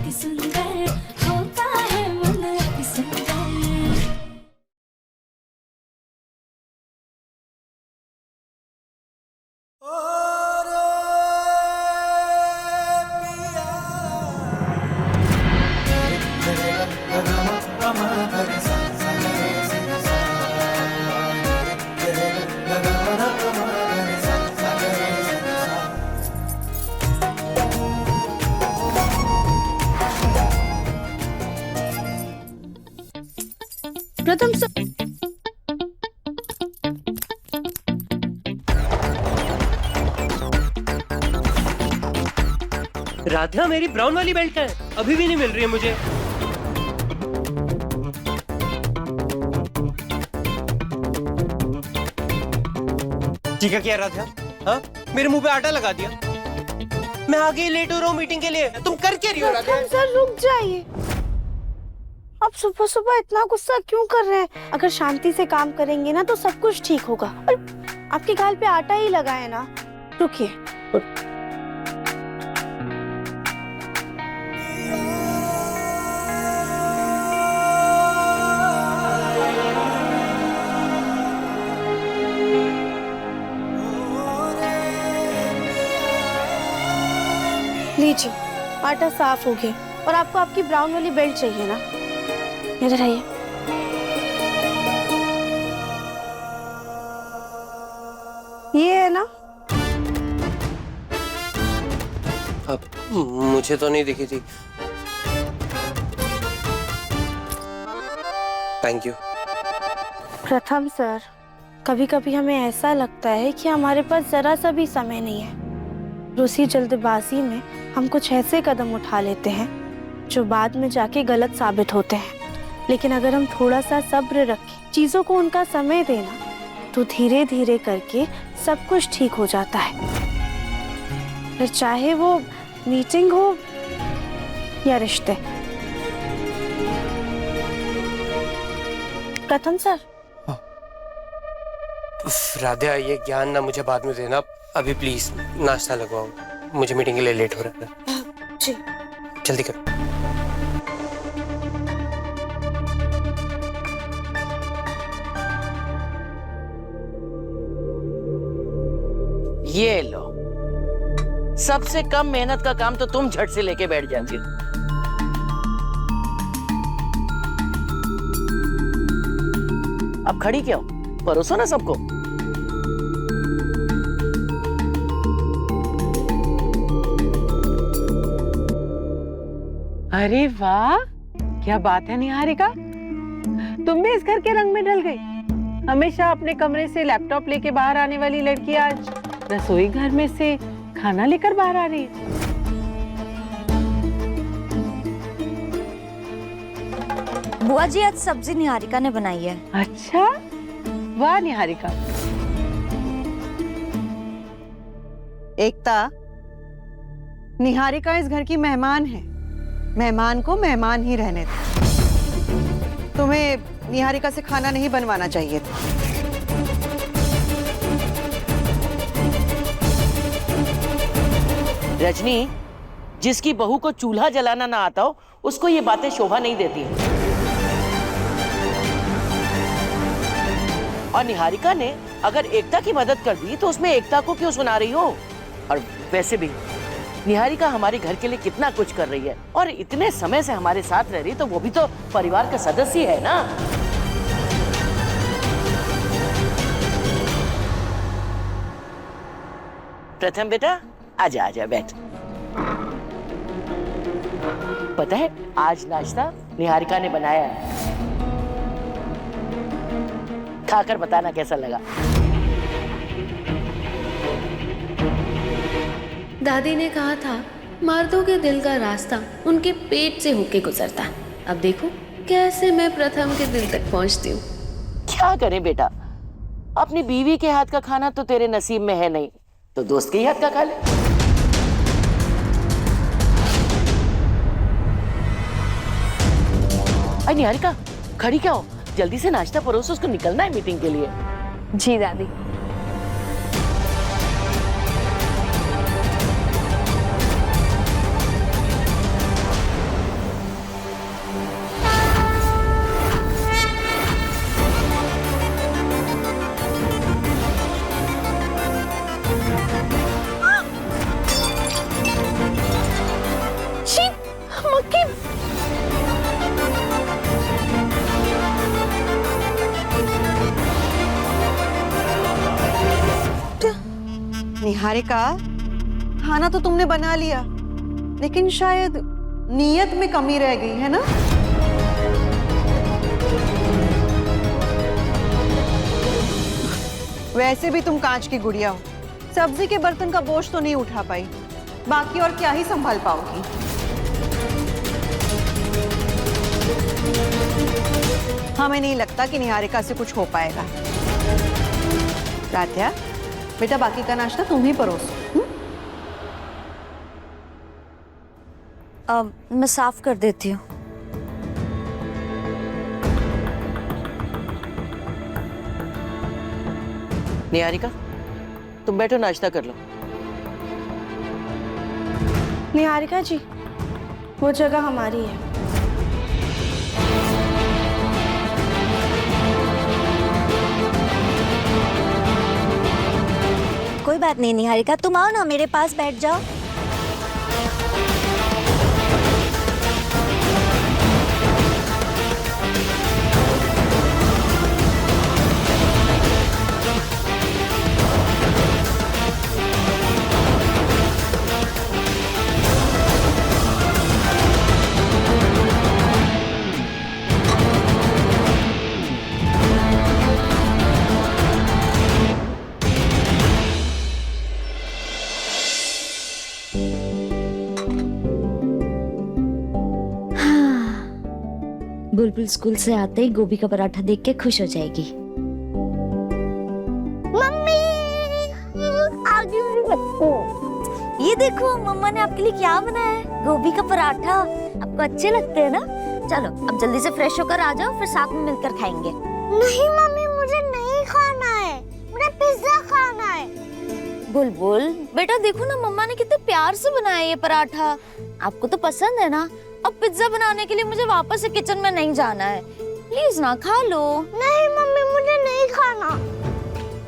अति सुंदर होता है मन अति सुंदर। प्रथम राधा, मेरी ब्राउन वाली बेल्ट है, अभी भी नहीं मिल रही है मुझे। ठीक है क्या राधा? हाँ, मेरे मुंह पे आटा लगा दिया। मैं आगे ही लेट हो रहा हूँ मीटिंग के लिए। तुम कर क्या रही हो राधा? सर रुक जाइए। आप सुबह सुबह इतना गुस्सा क्यों कर रहे हैं? अगर शांति से काम करेंगे ना तो सब कुछ ठीक होगा। और आपके गाल पे आटा ही लगा है ना। रुकिए। लीजिए, आटा साफ हो गया। और आपको आपकी ब्राउन वाली बेल्ट चाहिए ना? इधर आइए। ये है ना? अब मुझे तो नहीं दिखी थी। Thank you. प्रथम सर, कभी कभी हमें ऐसा लगता है कि हमारे पास जरा सा भी समय नहीं है। उसी जल्दबाजी में हम कुछ ऐसे कदम उठा लेते हैं जो बाद में जाके गलत साबित होते हैं। लेकिन अगर हम थोड़ा सा सब्र रखें, चीजों को उनका समय देना, तो धीरे धीरे करके सब कुछ ठीक हो जाता है। फिर चाहे वो मीटिंग हो या रिश्ते। प्रथम सर। राधा, ये ज्ञान ना मुझे बाद में देना। अभी प्लीज नाश्ता लगवाओ, मुझे मीटिंग के लिए लेट हो रहा है। जी। जल्दी करो। ये लो, सबसे कम मेहनत का काम तो तुम झट से लेके बैठ जाती हो। अब खड़ी क्यों? परोसो ना सबको। अरे वाह, क्या बात है निहारिका, तुम भी इस घर के रंग में ढल गई। हमेशा अपने कमरे से लैपटॉप लेके बाहर आने वाली लड़की आज रसोई घर में से खाना लेकर बाहर आ रही है। बुआ जी, आज सब्जी निहारिका ने बनाई है। अच्छा, वाह निहारिका। एकता, निहारिका इस घर की मेहमान है। मेहमान को मेहमान ही रहने दो। तुम्हें निहारिका से खाना नहीं बनवाना चाहिए था। रजनी, जिसकी बहू को चूल्हा जलाना ना आता हो, उसको ये बातें शोभा नहीं देती। और निहारिका ने अगर एकता की मदद कर दी तो उसमें एकता को क्यों सुना रही हो? और वैसे भी निहारिका हमारे घर के लिए कितना कुछ कर रही है और इतने समय से हमारे साथ रह रही, तो वो भी तो परिवार का सदस्य है ना। प्रथम बेटा, आजा आजा बैठ। पता है, आज नाश्ता निहारिका ने बनाया है। खाकर बताना कैसा लगा। दादी ने कहा था, मर्दों के दिल का रास्ता उनके पेट से होके गुजरता है। अब देखो कैसे मैं प्रथम के दिल तक पहुंचती हूँ। क्या करें बेटा, अपनी बीवी के हाथ का खाना तो तेरे नसीब में है नहीं, तो दोस्त के ही हाथ का खा ले। अरे निहारिका, खड़ी क्या हो? जल्दी से नाश्ता परोसो, उसको निकलना है मीटिंग के लिए। जी दादी। निहारिका, खाना तो तुमने बना लिया, लेकिन शायद नीयत में कमी रह गई है ना? वैसे भी तुम कांच की गुड़िया हो, सब्जी के बर्तन का बोझ तो नहीं उठा पाई, बाकी और क्या ही संभाल पाओगी। हमें नहीं लगता कि निहारिका से कुछ हो पाएगा। राध्या, बेटा बाकी का नाश्ता तुम ही परोसो। मैं साफ कर देती हूँ। निहारिका, तुम बैठो, नाश्ता कर लो। निहारिका जी, वो जगह हमारी है। कोई बात नहीं निहारिका, तुम आओ ना, मेरे पास बैठ जाओ। बुलबुल स्कूल से आते ही गोभी का पराठा देख के खुश हो जाएगी। मम्मी, आगे ये देखो मम्मा ने आपके लिए क्या बनाया है, गोभी का पराठा। आपको अच्छे लगते हैं ना? चलो अब जल्दी से फ्रेश होकर आ जाओ, फिर साथ में मिलकर खाएंगे। नहीं मम्मी, मुझे नहीं खाना है, मुझे पिज्जा खाना है। बुलबुल बेटा देखो ना, मम्मा ने कितने प्यार से बनाया ये पराठा, आपको तो पसंद है ना? अब पिज्जा बनाने के लिए मुझे वापस से किचन में नहीं जाना है, प्लीज ना खा लो। नहीं मम्मी, मुझे नहीं खाना।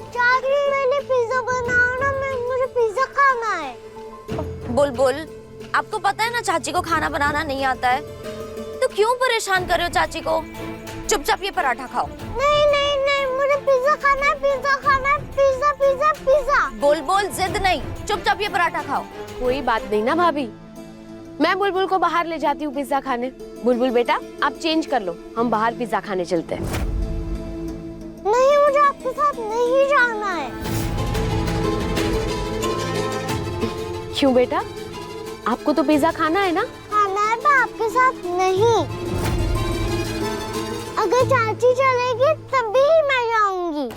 चाची मैंने पिज्जा बनाओ ना, मुझे पिज्जा खाना है। बुलबुल, आपको पता है ना चाची को खाना बनाना नहीं आता है, तो क्यों परेशान कर रहे हो चाची को? चुपचाप ये पराठा खाओ। नहीं नहीं नहीं, मुझे पिज्जा खाना है, पिज्जा खाना है, पिज्जा पिज्जा पिज्जा। बुलबुल जिद नहीं, चुपचाप ये पराठा खाओ। कोई बात नहीं ना भाभी, मैं बुलबुल को बाहर ले जाती हूँ पिज्जा खाने। बुलबुल बेटा, आप चेंज कर लो, हम बाहर पिज्जा खाने चलते हैं। नहीं, मुझे आपके साथ नहीं जाना है। क्यों बेटा, आपको तो पिज्जा खाना है ना? खाना है, पर आपके साथ नहीं। अगर चाची चलेगी तभी मैं जाऊंगी।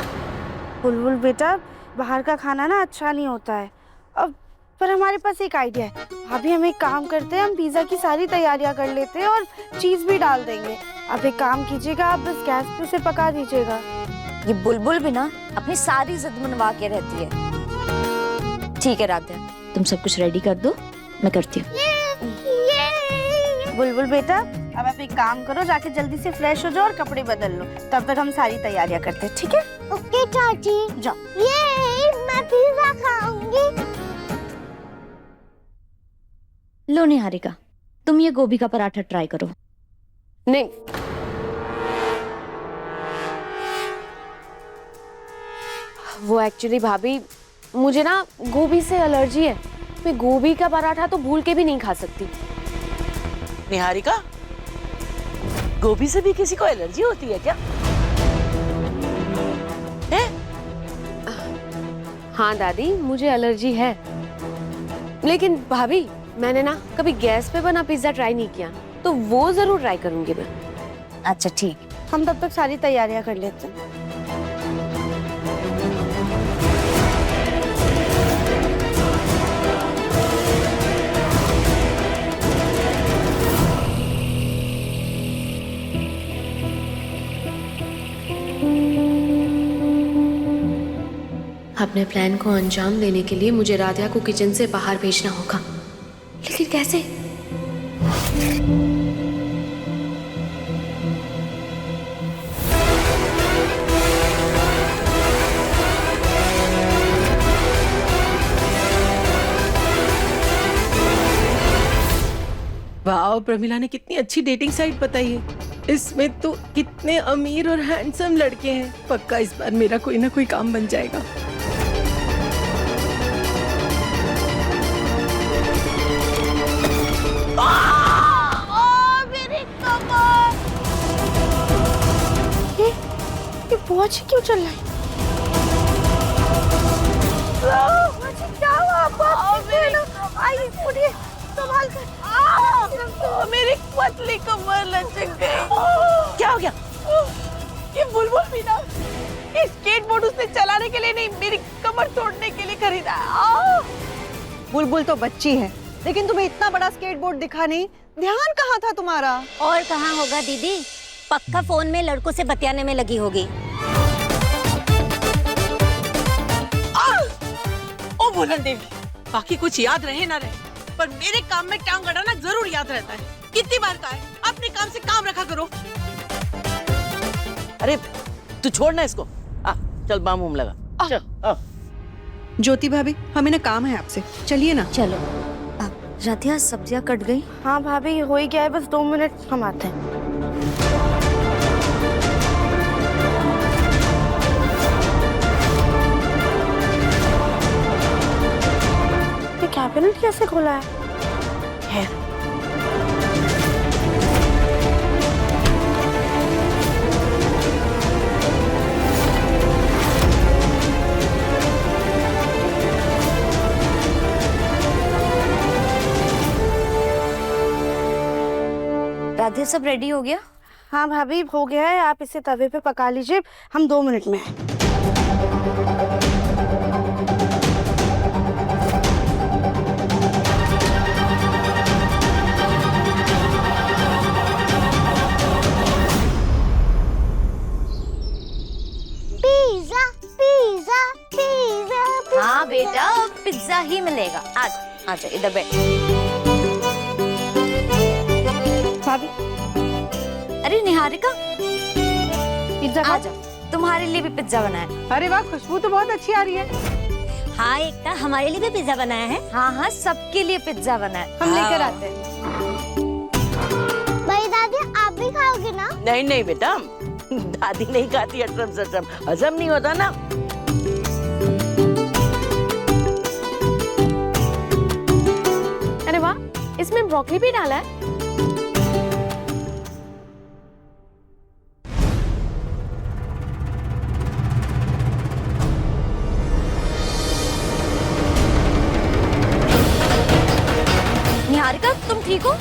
बुलबुल बेटा, बाहर का खाना ना अच्छा नहीं होता है। अब पर हमारे पास एक आइडिया है। भाभी, हम एक काम करते हैं, हम पिज्जा की सारी तैयारियां कर लेते हैं और चीज भी डाल देंगे। आप एक काम कीजिएगा, आप बस गैस पे उसे पका दीजिएगा। ये बुलबुल भी ना अपनी सारी जिद मनवा के रहती है। ठीक है राधा, तुम सब कुछ रेडी कर दो, मैं करती हूँ। बुलबुल बेटा, अब आप एक काम करो, जाके जल्दी से फ्रेश हो जाओ और कपड़े बदल लो, तब तक हम सारी तैयारियां करते हैं। ठीक है? ओके चाची, जाओ। ये मैं पिज्जा खाऊंगी। लो निहारिका, तुम ये गोभी का पराठा ट्राई करो। नहीं, वो एक्चुअली भाभी, मुझे ना गोभी से एलर्जी है, मैं गोभी का पराठा तो भूल के भी नहीं खा सकती। निहारिका, गोभी से भी किसी को एलर्जी होती है क्या? है? हाँ दादी, मुझे एलर्जी है, लेकिन भाभी मैंने ना कभी गैस पे बना पिज्जा ट्राई नहीं किया, तो वो जरूर ट्राई करूंगी मैं। अच्छा ठीक, हम तब तक सारी तैयारियां कर लेते हैं। अपने प्लान को अंजाम देने के लिए मुझे राधिया को किचन से बाहर भेजना होगा, लेकिन कैसे? वाह, प्रमिला ने कितनी अच्छी डेटिंग साइट बताई है। इसमें तो कितने अमीर और हैंडसम लड़के हैं। पक्का इस बार मेरा कोई ना कोई काम बन जाएगा। बुआ जी क्यों चल रही? क्या हुआ? आई उठिए, संभाल कर। मेरी पतली कमर लचक गई। क्या हो गया? ये बुलबुल भी ना, ये स्केटबोर्ड उसने चलाने के लिए नहीं, मेरी कमर तोड़ने के लिए खरीदा है। बुलबुल तो बच्ची है, लेकिन तुम्हें इतना बड़ा स्केटबोर्ड दिखा नहीं। ध्यान कहाँ था तुम्हारा? और कहाँ होगा दीदी, पक्का फोन में लड़कों से बतियाने में लगी होगी। ओ बोलन देवी, बाकी कुछ याद रहे ना रहे, पर मेरे काम में टांग अड़ाना जरूर याद रहता है। कितनी बार कहा है, अपने काम से काम रखा करो। अरे तू छोड़ ना इसको, चल बाम उम लगा। चल ज्योति भाभी, हमें ना काम है आपसे, चलिए ना। चलो। राधिया, सब्जियां कट गई? हाँ भाभी, हो ही गया है, बस 2 मिनट हम आते हैं। ये कैबिनेट कैसे खोला है? राधिया, सब रेडी हो गया? हाँ भाभी, हो गया है, आप इसे तवे पे पका लीजिए, हम 2 मिनट में हैं। Pizza pizza pizza. हाँ बेटा, पिज्जा ही मिलेगा। आज इधर बैठ। भाभी, अरे निहारिका, पिज्जा आ जाओ, तुम्हारे लिए भी पिज्जा बनाया है। अरे वाह, खुशबू तो बहुत अच्छी आ रही है। हाँ एकता, हमारे लिए भी पिज्जा बनाया है। हाँ, सबके लिए पिज्जा बनाया है। हम लेकर आते हैं। भाई दादी, आप भी खाओगे ना? नहीं नहीं बेटा, दादी नहीं खाती अटरम सटरम, हजम नहीं होता ना। अरे वाह, इसमें ब्रोकली भी डाला है। निहारिका, तुम ठीक हो?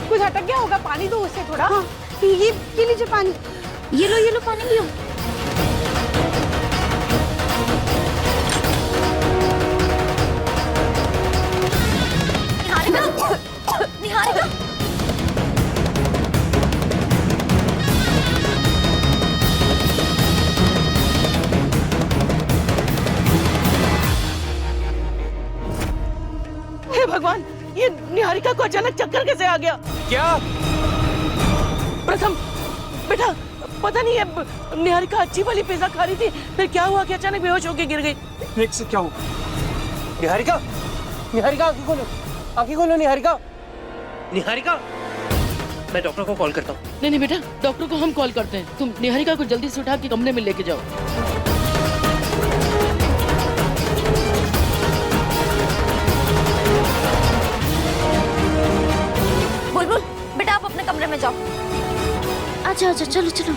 कुछ अटक गया होगा, पानी दो उससे थोड़ा। हाँ, ये पी लीजिए पानी। ये लो पानी पियो। निहारिका, हे भगवान, ये निहारिका को अचानक चक्कर कैसे आ गया? क्या? प्रथम बेटा, पता नहीं है, निहारिका अच्छी वाली पिज्जा खा रही थी, फिर क्या हुआ कि अचानक बेहोश होकर गिर गई। एक से क्या हुआ? निहारिका, निहारिका आंखें खोलो, आंखें खोलो निहारिका। निहारिका, मैं डॉक्टर को कॉल करता हूँ। नहीं बेटा, डॉक्टर को हम कॉल करते हैं। तुम निहारिका को जल्दी से उठा के कमरे में लेके जाओ। बुलबुल बेटा, आप अपने कमरे में जाओ। अच्छा, चलो चलो।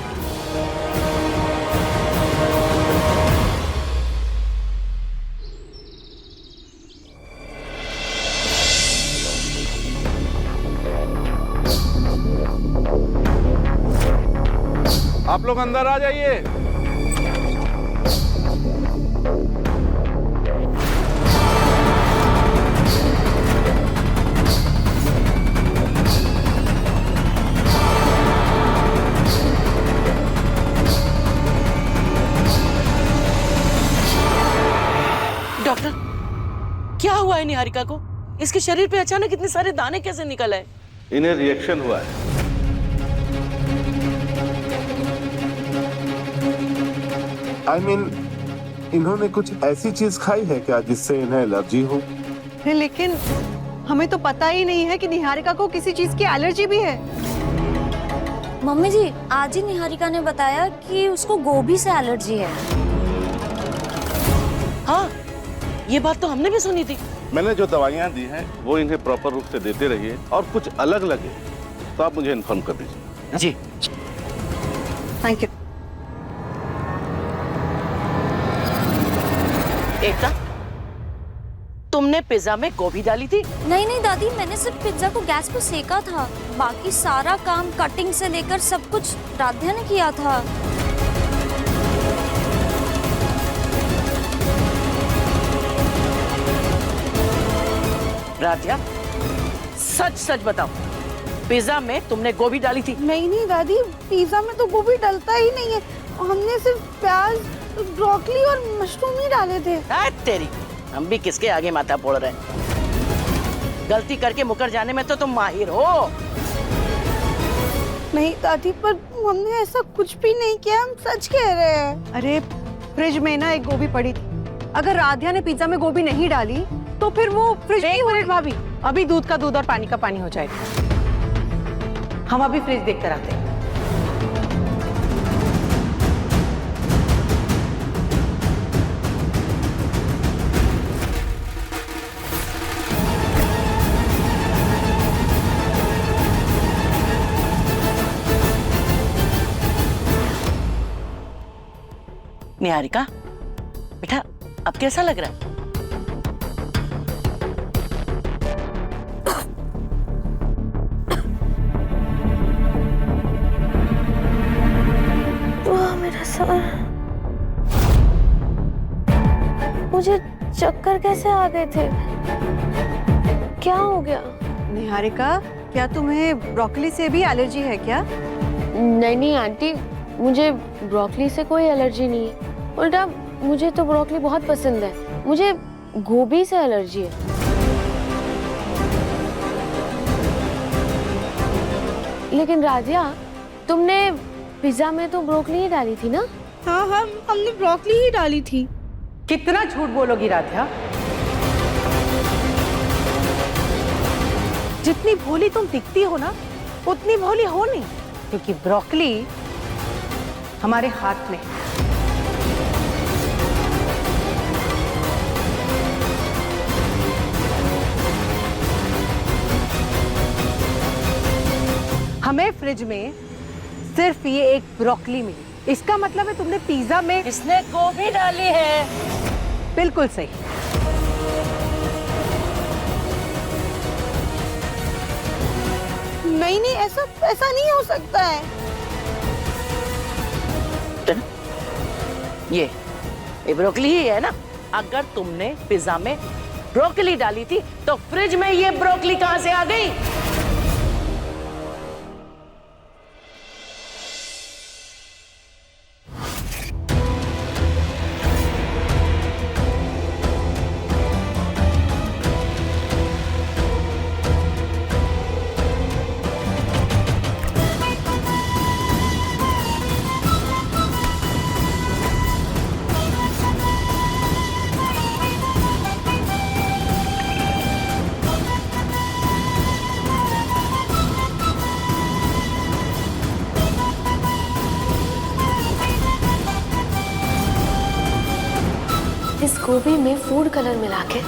आप लोग अंदर आ जाइए। डॉक्टर, क्या हुआ है निहारिका को? इसके शरीर पे अचानक इतने सारे दाने कैसे निकल आए? इन्हें रिएक्शन हुआ है। I mean, इन्होंने कुछ ऐसी चीज खाई है क्या जिससे इन्हें एलर्जी हो? लेकिन हमें तो पता ही नहीं है कि निहारिका को किसी चीज की एलर्जी भी है। मम्मी जी, आज ही निहारिका ने बताया कि उसको गोभी से एलर्जी है। हाँ, ये बात तो हमने भी सुनी थी। मैंने जो दवाइयाँ दी हैं वो इन्हें प्रॉपर रूप से देते रहिए, और कुछ अलग लगे तो आप मुझे इन्फॉर्म कर दीजिए। जी। Thank you. एकता, तुमने पिज्जा में गोभी डाली थी? नहीं नहीं दादी, मैंने सिर्फ पिज्जा को गैस पे सेका था। बाकी सारा काम कटिंग से लेकर सब कुछ राध्या ने किया था। राध्या, सच सच बताओ, पिज्जा में तुमने गोभी डाली थी? नहीं नहीं दादी, पिज्जा में तो गोभी डलता ही नहीं है। हमने सिर्फ प्याज, ब्रोकली और मशरूम ही डाले थे। तेरी, हम भी किसके आगे माथा फोड़ रहे हैं। गलती करके मुकर जाने में तो तुम माहिर हो। नहीं दादी, पर हमने ऐसा कुछ भी नहीं किया, हम सच कह रहे हैं। अरे फ्रिज में ना एक गोभी पड़ी थी। अगर राध्या ने पिज्जा में गोभी नहीं डाली तो फिर वो फ्रिज में। एक मिनट भाभी, अभी दूध का दूध और पानी का पानी हो जाएगा। हम अभी फ्रिज देख कर आते हैं। निहारिका, बेटा अब कैसा लग रहा है? मेरा सर, मुझे चक्कर कैसे आ गए थे? क्या हो गया? निहारिका, क्या तुम्हें ब्रोकली से भी एलर्जी है क्या? नहीं नहीं आंटी, मुझे ब्रोकली से कोई एलर्जी नहीं है। उल्टा मुझे तो ब्रोकली बहुत पसंद है। मुझे गोभी से एलर्जी है। लेकिन राधिया, तुमने पिज्जा में तो ब्रोकली ही डाली थी ना? हाँ हाँ, हमने ब्रोकली ही डाली थी। कितना झूठ बोलोगी राधिया? जितनी भोली तुम दिखती हो ना, उतनी भोली हो नहीं, क्योंकि ब्रोकली हमारे हाथ में है। हमें फ्रिज में सिर्फ ये एक ब्रोकली मिली। इसका मतलब है तुमने पिज्जा में इसने गोभी डाली है। बिल्कुल सही। नहीं नहीं, ऐसा नहीं हो सकता है। ये ब्रोकली ही है ना? अगर तुमने पिज्जा में ब्रोकली डाली थी तो फ्रिज में ये ब्रोकली कहां से आ गई? इस गोभी में फूड कलर मिला के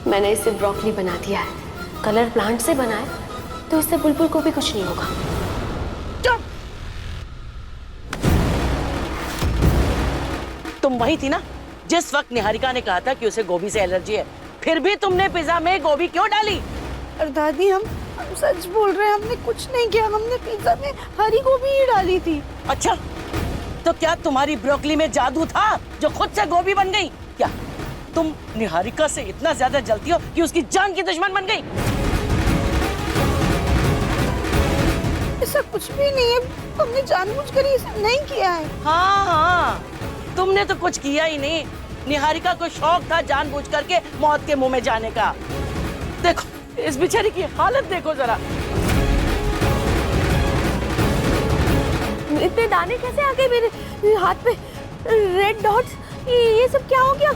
मैंने इसे ब्रोकली बना दिया है। कलर प्लांट से बना है तो इससे बुलबुल को भी कुछ नहीं होगा। तुम वही थी ना जिस वक्त निहारिका ने कहा था कि उसे गोभी से एलर्जी है, फिर भी तुमने पिज्जा में गोभी क्यों डाली? और दादी, हम सच बोल रहे हैं, हमने कुछ नहीं किया। हमने पिज्जा में हरी गोभी ही डाली थी। अच्छा, तो क्या तुम्हारी ब्रोकली में जादू था जो खुद से गोभी बन गई? क्या तुम निहारिका से इतना ज्यादा जलती हो कि उसकी जान की दुश्मन बन गई? ऐसा कुछ भी नहीं है, हमने जानबूझकर ये सब नहीं किया है। हाँ हाँ, तुमने तो कुछ किया ही नहीं। निहारिका को शौक था जानबूझ करके मौत के मुंह में जाने का। देखो इस बेचारी की हालत देखो जरा। इतने दाने कैसे आ गए मेरे हाथ पे? रेड डॉट्स, ये सब क्या हो गया?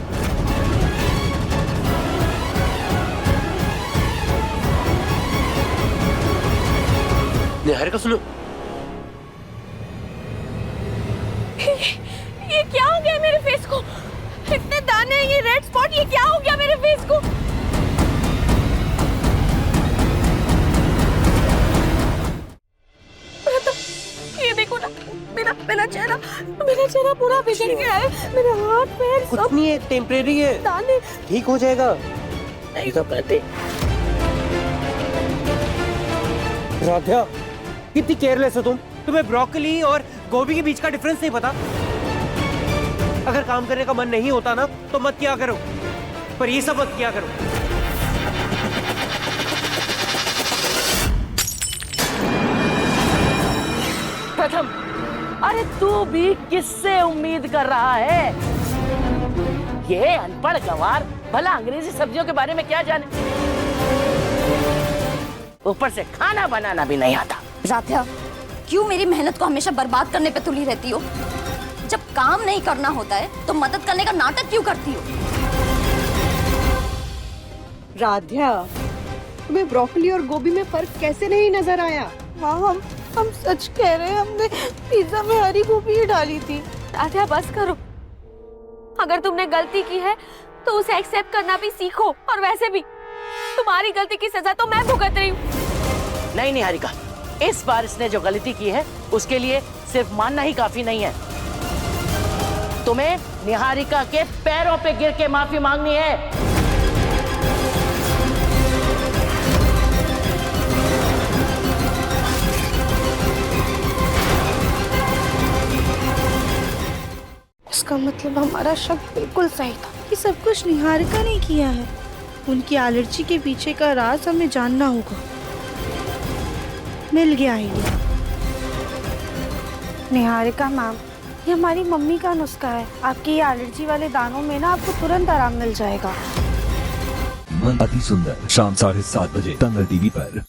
निहारिका सुनो, ये क्या हो गया मेरे फेस को? इतने दाने, ये रेड स्पॉट, ये क्या हो गया मेरे फेस को? ये देखो ना, मेरा मेरा चेहरा पूरा बिगड़ गया है, मेरे हाथ पैर कुछ सब नहीं है, टेम्परेरी है, दाने। ठीक हो जाएगा। नहीं तो कहते। राध्या, कितनी केयरलेस हो तुम। तुम्हें ब्रोकली और गोभी के बीच का डिफरेंस नहीं पता। अगर काम करने का मन नहीं होता ना तो मत किया करो, पर ये सब मत किया करो। प्रथम, अरे तू भी किससे उम्मीद कर रहा है? ये अनपढ़ गंवार भला अंग्रेजी सब्जियों के बारे में क्या जाने, ऊपर से खाना बनाना भी नहीं आता। राध्या, क्यों मेरी मेहनत को हमेशा बर्बाद करने पे तुली रहती हो? जब काम नहीं करना होता है तो मदद करने का नाटक क्यों करती हो? राध्या, तुम्हें ब्रोकली और गोभी में फर्क कैसे नहीं नजर आया? माँ हम सच कह रहे हैं, हमने पिज्जा में हरी गोभी ही डाली थी। राधा बस करो, अगर तुमने गलती की है तो उसे एक्सेप्ट करना भी सीखो। और वैसे भी तुम्हारी गलती की सजा तो मैं भुगत रही हूँ। नहीं निहारिका, इस बार इसने जो गलती की है उसके लिए सिर्फ मानना ही काफी नहीं है। तुम्हें निहारिका के पैरों पे गिर के माफी मांगनी है। इसका मतलब हमारा शक बिल्कुल सही था कि सब कुछ निहारिका ने किया है। उनकी एलर्जी के पीछे का राज हमें जानना होगा। मिल गया आइडिया। निहारिका मैम, ये हमारी मम्मी का नुस्खा है। आपके ये एलर्जी वाले दानों में ना आपको तुरंत आराम मिल जाएगा। मन अति सुंदर, शाम 7:30 बजे तंगल टीवी पर।